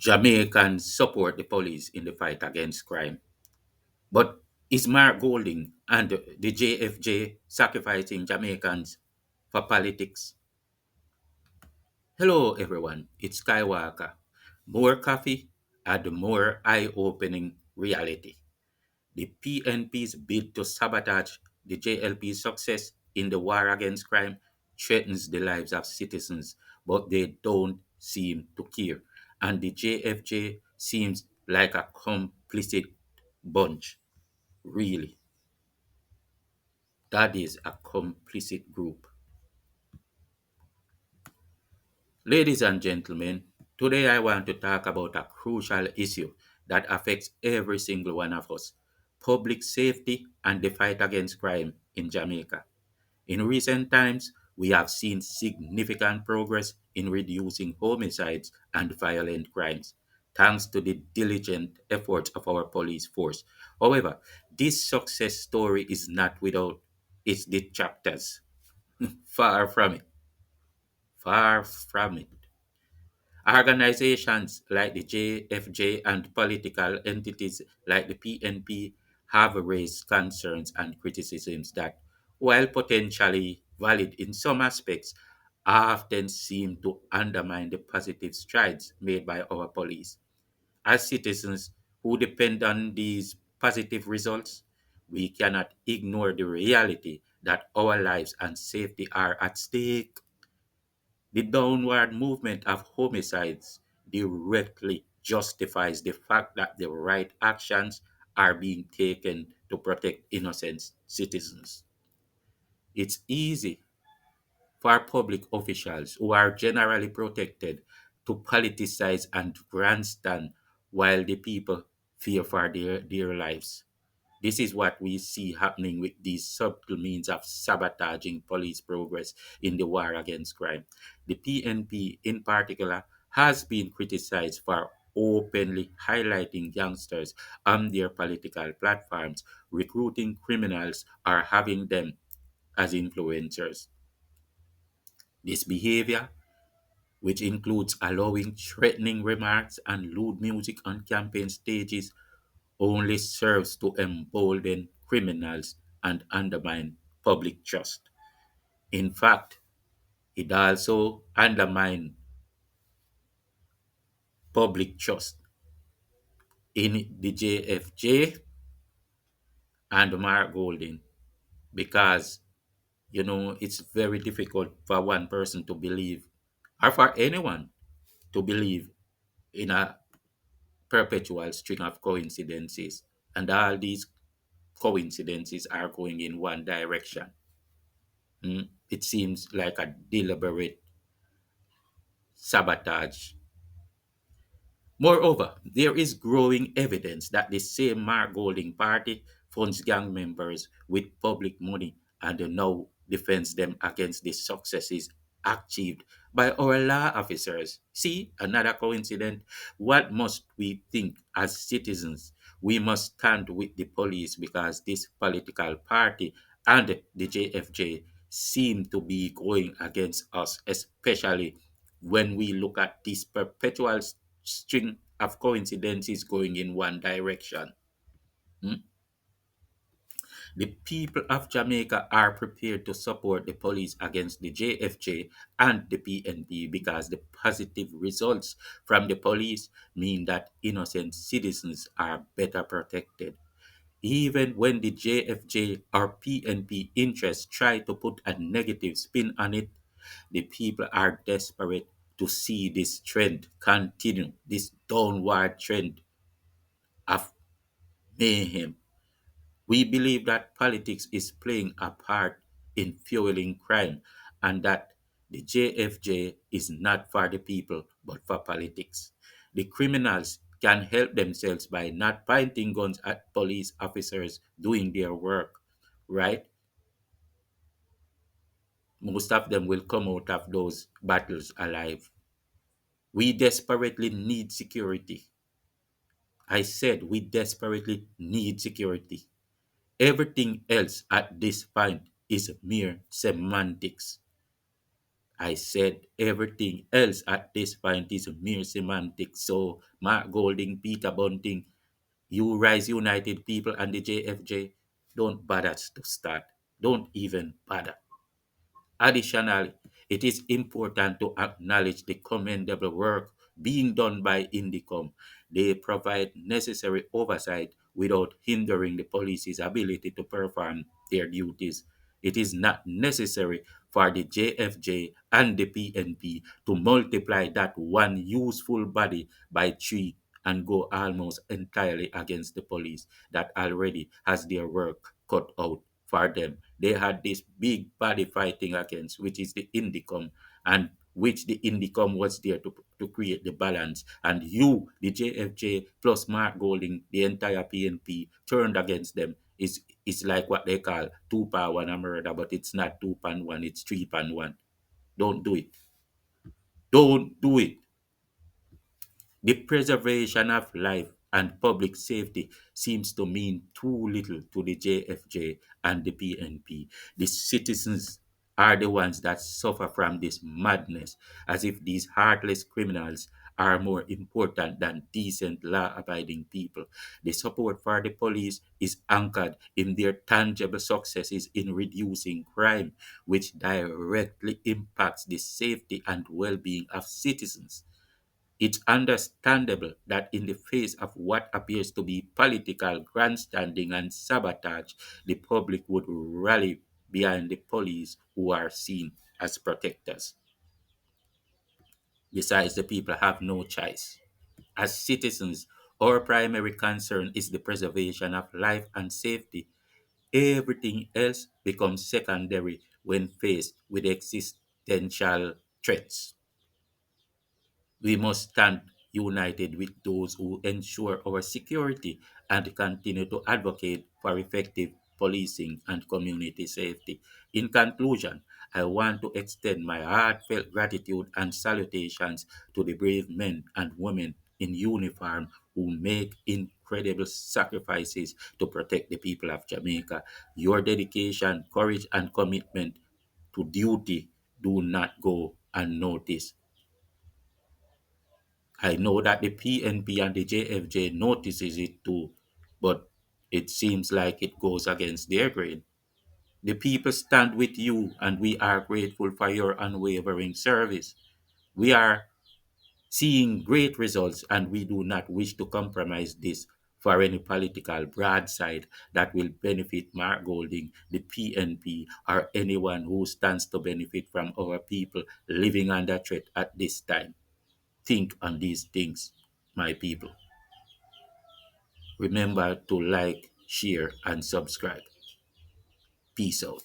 Jamaicans support the police in the fight against crime. But is Mark Golding and the JFJ sacrificing Jamaicans for politics? Hello, everyone. It's SkyWalker. More coffee and more eye opening reality. The PNP's bid to sabotage the JLP's success in the war against crime threatens the lives of citizens, but they don't seem to care. And the JFJ seems like a complicit bunch, really. That is a complicit group. Ladies and gentlemen, today I want to talk about a crucial issue that affects every single one of us: public safety and the fight against crime in Jamaica. In recent times, we have seen significant progress in reducing homicides and violent crimes, thanks to the diligent efforts of our police force. However, this success story is not without its detractors. Far from it. Far from it. Organizations like the JFJ and political entities like the PNP have raised concerns and criticisms that, while potentially valid in some aspects, often seem to undermine the positive strides made by our police. As citizens who depend on these positive results, we cannot ignore the reality that our lives and safety are at stake. The downward movement of homicides directly justifies the fact that the right actions are being taken to protect innocent citizens. It's easy for public officials who are generally protected to politicize and grandstand while the people fear for their lives. This is what we see happening with these subtle means of sabotaging police progress in the war against crime. The PNP, in particular, has been criticized for openly highlighting gangsters on their political platforms, recruiting criminals, or having them as influencers. This behavior, which includes allowing threatening remarks and lewd music on campaign stages, only serves to embolden criminals and undermine public trust. In fact, it also undermines public trust in the JFJ and Mark Golding because it's very difficult for one person to believe or for anyone to believe in a perpetual string of coincidences, and all these coincidences are going in one direction. It seems like a deliberate sabotage. Moreover, there is growing evidence that the same Mark Golding party funds gang members with public money and now defends them against the successes achieved by our law officers. See, another coincidence. What must we think as citizens? We must stand with the police because this political party and the JFJ seem to be going against us, especially when we look at this perpetual string of coincidences going in one direction. Hmm? The people of Jamaica are prepared to support the police against the JFJ and the PNP because the positive results from the police mean that innocent citizens are better protected. Even when the JFJ or PNP interests try to put a negative spin on it, the people are desperate to see this trend continue, this downward trend of mayhem. We believe that politics is playing a part in fueling crime and that the JFJ is not for the people but for politics. The criminals can help themselves by not pointing guns at police officers doing their work, right? Most of them will come out of those battles alive. We desperately need security. I said we desperately need security. Everything else at this point is mere semantics. I said everything else at this point is mere semantics. So, Mark Golding, Peter Bunting, you Rise United people and the JFJ, don't bother to start. Don't even bother. Additionally, it is important to acknowledge the commendable work being done by Indicom. They provide necessary oversight without hindering the police's ability to perform their duties. It is not necessary for the JFJ and the PNP to multiply that one useful body by three and go almost entirely against the police that already has their work cut out for them. They had this big body fighting against, which is the Indicom, and which the Indicom was there to create the balance. And you, the JFJ plus Mark Golding, the entire PNP, turned against them. Is like what they call two pound one a murder, but it's not 2 pound 1, it's 3 pound 1. Don't do it. Don't do it. The preservation of life and public safety seems to mean too little to the JFJ and the PNP. The citizens are the ones that suffer from this madness, as if these heartless criminals are more important than decent law abiding people. The support for the police is anchored in their tangible successes in reducing crime, which directly impacts the safety and well being of citizens. It's understandable that in the face of what appears to be political grandstanding and sabotage, the public would rally behind the police who are seen as protectors. Besides, the people have no choice. As citizens, our primary concern is the preservation of life and safety. Everything else becomes secondary when faced with existential threats. We must stand united with those who ensure our security and continue to advocate for effective policing and community safety. In conclusion, I want to extend my heartfelt gratitude and salutations to the brave men and women in uniform who make incredible sacrifices to protect the people of Jamaica. Your dedication, courage, and commitment to duty do not go unnoticed. I know that the PNP and the JFJ notices it too, but it seems like it goes against their grain. The people stand with you and we are grateful for your unwavering service. We are seeing great results and we do not wish to compromise this for any political broadside that will benefit Mark Golding, the PNP, or anyone who stands to benefit from our people living under threat at this time. Think on these things, my people. Remember to like, share, and subscribe. Peace out.